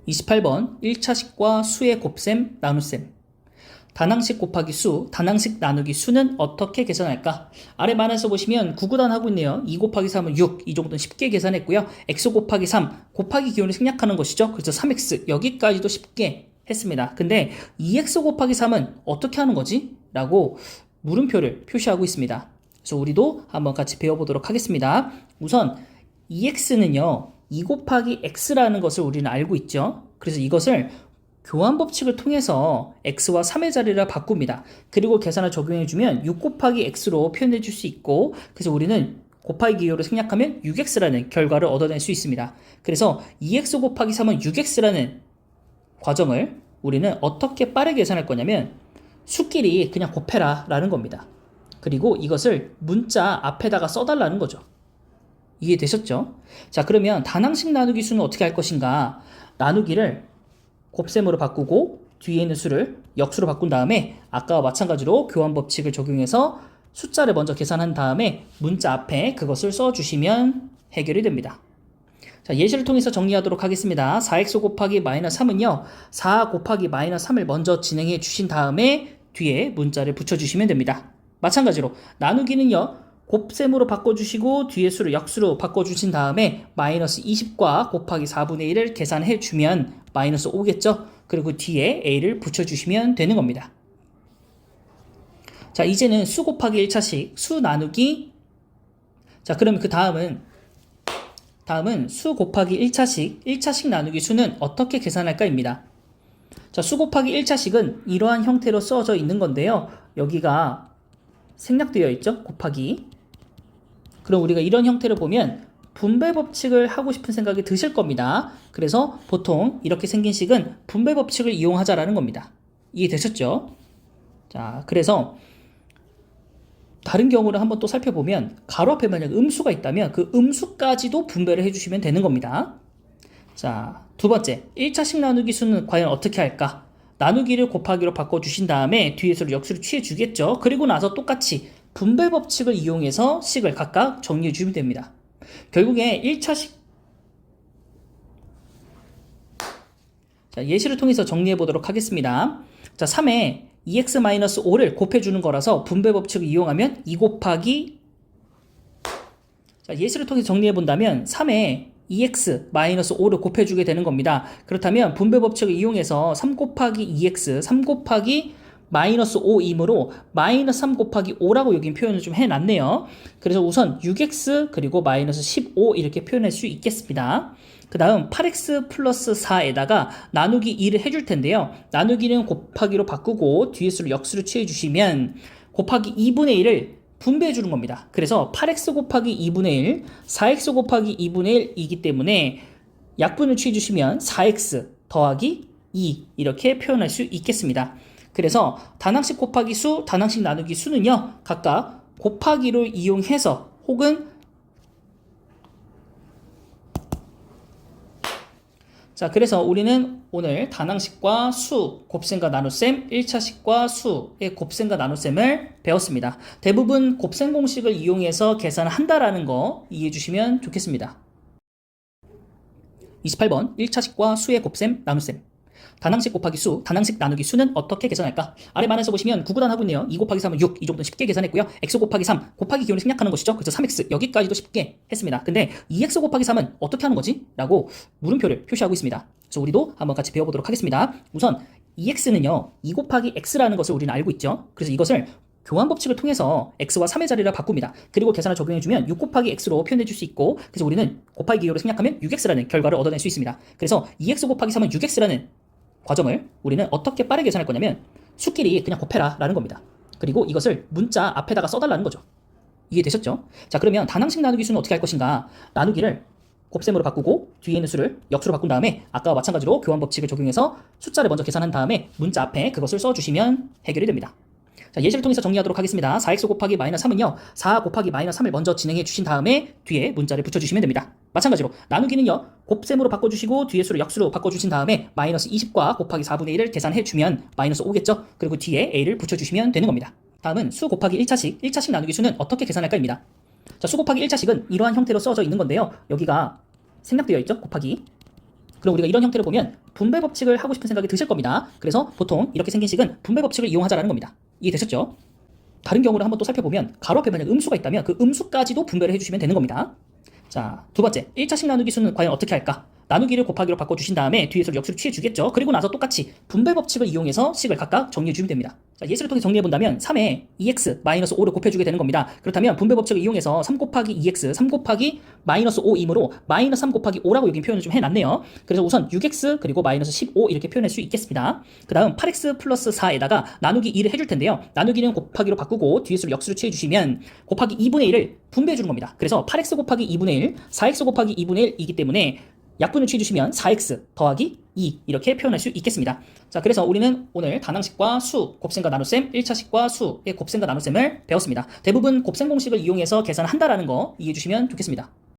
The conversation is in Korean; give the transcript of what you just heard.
28번 1차식과 수의 곱셈, 나눗셈. 단항식 곱하기 수, 단항식 나누기 수는 어떻게 계산할까? 아래 만에서 보시면 구구단 하고 있네요. 2 곱하기 3은 6, 이 정도는 쉽게 계산했고요. x 곱하기 3, 곱하기 기호를 생략하는 것이죠. 그래서 3x, 여기까지도 쉽게 했습니다. 근데 2x 곱하기 3은 어떻게 하는 거지? 라고 물음표를 표시하고 있습니다. 그래서 우리도 한번 같이 배워보도록 하겠습니다. 우선 2x는요, 2 곱하기 x라는 것을 우리는 알고 있죠. 그래서 이것을 교환 법칙을 통해서 x와 3의 자리를 바꿉니다. 그리고 계산을 적용해주면 6 곱하기 x로 표현해줄 수 있고, 그래서 우리는 곱하기 기호를 생략하면 6x라는 결과를 얻어낼 수 있습니다. 그래서 2x 곱하기 3은 6x라는 과정을 우리는 어떻게 빠르게 계산할 거냐면 수끼리 그냥 곱해라 라는 겁니다. 그리고 이것을 문자 앞에다가 써달라는 거죠. 이해되셨죠? 자, 그러면 단항식 나누기 수는 어떻게 할 것인가? 나누기를 곱셈으로 바꾸고 뒤에 있는 수를 역수로 바꾼 다음에 아까와 마찬가지로 교환 법칙을 적용해서 숫자를 먼저 계산한 다음에 문자 앞에 그것을 써주시면 해결이 됩니다. 자, 예시를 통해서 정리하도록 하겠습니다. 4x 곱하기 마이너스 3은요, 4 곱하기 마이너스 3을 먼저 진행해 주신 다음에 뒤에 문자를 붙여주시면 됩니다. 마찬가지로 나누기는요, 곱셈으로 바꿔주시고 뒤에 수를 역수로 바꿔주신 다음에 마이너스 20과 곱하기 4분의 1을 계산해 주면 마이너스 5겠죠? 그리고 뒤에 a를 붙여주시면 되는 겁니다. 자, 이제는 수 곱하기 1차식, 수 나누기. 자, 그러면 그 다음은 수 곱하기 1차식 나누기 수는 어떻게 계산할까입니다. 자, 수 곱하기 1차식은 이러한 형태로 써져 있는 건데요. 여기가 생략되어 있죠? 곱하기. 그럼 우리가 이런 형태를 보면 분배 법칙을 하고 싶은 생각이 드실 겁니다. 그래서 보통 이렇게 생긴 식은 분배 법칙을 이용하자라는 겁니다. 이해되셨죠? 자, 그래서 다른 경우를 한번 또 살펴보면 가로 앞에 만약 음수가 있다면 그 음수까지도 분배를 해주시면 되는 겁니다. 자, 두 번째, 1차식 나누기 수는 과연 어떻게 할까? 나누기를 곱하기로 바꿔주신 다음에 뒤에서 역수를 취해주겠죠. 그리고 나서 똑같이 분배 법칙을 이용해서 식을 각각 정리해주면 됩니다. 결국에 1차식, 자, 예시를 통해서 정리해보도록 하겠습니다. 자, 3에 2x-5를 곱해주는 거라서 분배 법칙을 이용하면 2 곱하기, 자, 예시를 통해서 정리해본다면 3에 2x-5를 곱해주게 되는 겁니다. 그렇다면 분배 법칙을 이용해서 3 곱하기 2x, 3 곱하기 마이너스 5이므로 마이너스 3 곱하기 5라고 여기 표현을 좀 해놨네요. 그래서 우선 6x 그리고 마이너스 15 이렇게 표현할 수 있겠습니다. 그 다음 8x 플러스 4에다가 나누기 2를 해줄 텐데요. 나누기는 곱하기로 바꾸고 뒤에 수를 역수를 취해주시면 곱하기 2분의 1을 분배해 주는 겁니다. 그래서 8x 곱하기 2분의 1, 4x 곱하기 2분의 1이기 때문에 약분을 취해주시면 4x 더하기 2 이렇게 표현할 수 있겠습니다. 그래서 단항식 곱하기 수, 단항식 나누기 수는요, 각각 곱하기로 이용해서 혹은 자, 그래서 우리는 오늘 단항식과 수, 곱셈과 나눗셈, 1차식과 수의 곱셈과 나눗셈을 배웠습니다. 대부분 곱셈 공식을 이용해서 계산한다라는 거 이해해 주시면 좋겠습니다. 28번 1차식과 수의 곱셈, 나눗셈. 단항식 곱하기 수, 단항식 나누기 수는 어떻게 계산할까? 아래 만에서 보시면 구구단 하고 있네요. 2 곱하기 3은 6, 이 정도는 쉽게 계산했고요. x 곱하기 3, 곱하기 기호를 생략하는 것이죠. 그래서 3x, 여기까지도 쉽게 했습니다. 근데 2x 곱하기 3은 어떻게 하는 거지? 라고 물음표를 표시하고 있습니다. 그래서 우리도 한번 같이 배워보도록 하겠습니다. 우선 2x는요, 2 곱하기 x라는 것을 우리는 알고 있죠. 그래서 이것을 교환 법칙을 통해서 x와 3의 자리를 바꿉니다. 그리고 계산을 적용해주면 6 곱하기 x로 표현해줄 수 있고, 그래서 우리는 곱하기 기호를 생략하면 6x라는 결과를 얻어낼 수 있습니다. 그래서 2x 곱하기 3은 6x라는 과정을 우리는 어떻게 빠르게 계산할 거냐면 수끼리 그냥 곱해라 라는 겁니다. 그리고 이것을 문자 앞에다가 써달라는 거죠. 이해되셨죠? 자, 그러면 단항식 나누기 수는 어떻게 할 것인가? 나누기를 곱셈으로 바꾸고 뒤에 있는 수를 역수로 바꾼 다음에 아까와 마찬가지로 교환 법칙을 적용해서 숫자를 먼저 계산한 다음에 문자 앞에 그것을 써주시면 해결이 됩니다. 자, 예시를 통해서 정리하도록 하겠습니다. 4x 곱하기 마이너스 3은요, 4 곱하기 마이너스 3을 먼저 진행해 주신 다음에 뒤에 문자를 붙여주시면 됩니다. 마찬가지로 나누기는요, 곱셈으로 바꿔주시고 뒤에 수를 역수로 바꿔주신 다음에 마이너스 20과 곱하기 4분의 1을 계산해 주면 마이너스 5겠죠? 그리고 뒤에 a를 붙여주시면 되는 겁니다. 다음은 수 곱하기 1차식 나누기 수는 어떻게 계산할까입니다. 자, 수 곱하기 1차식은 이러한 형태로 써져 있는 건데요. 여기가 생략되어 있죠? 곱하기. 그럼 우리가 이런 형태를 보면 분배 법칙을 하고 싶은 생각이 드실 겁니다. 그래서 보통 이렇게 생긴 식은 분배 법칙을 이용하자라는 겁니다. 이해되셨죠? 다른 경우를 한번 또 살펴보면 가로 앞에 만약 음수가 있다면 그 음수까지도 분배를 해주시면 되는 겁니다. 자, 두 번째, 1차식 나누기 수는 과연 어떻게 할까? 나누기를 곱하기로 바꿔주신 다음에 뒤에서 역수를 취해주겠죠. 그리고 나서 똑같이 분배 법칙을 이용해서 식을 각각 정리해주면 됩니다. 자, 예시를 통해 정리해본다면 3에 2x-5를 곱해주게 되는 겁니다. 그렇다면 분배 법칙을 이용해서 3 곱하기 2x, 3 곱하기 마이너스 5이므로 마이너스 3 곱하기 5라고 여기 표현을 좀 해놨네요. 그래서 우선 6x 그리고 마이너스 15 이렇게 표현할 수 있겠습니다. 그 다음 8x 플러스 4에다가 나누기 2를 해줄 텐데요. 나누기는 곱하기로 바꾸고 뒤에서 역수를 취해주시면 곱하기 2분의 1을 분배해주는 겁니다. 그래서 8x 곱하기 2분의 1, 4x 곱하기 2분의 1이기 때문에 약분을 취해주시면 4x 더하기 2 이렇게 표현할 수 있겠습니다. 자, 그래서 우리는 오늘 단항식과 수, 곱셈과 나눗셈, 1차식과 수의 곱셈과 나눗셈을 배웠습니다. 대부분 곱셈 공식을 이용해서 계산을 한다라는 거 이해해 주시면 좋겠습니다.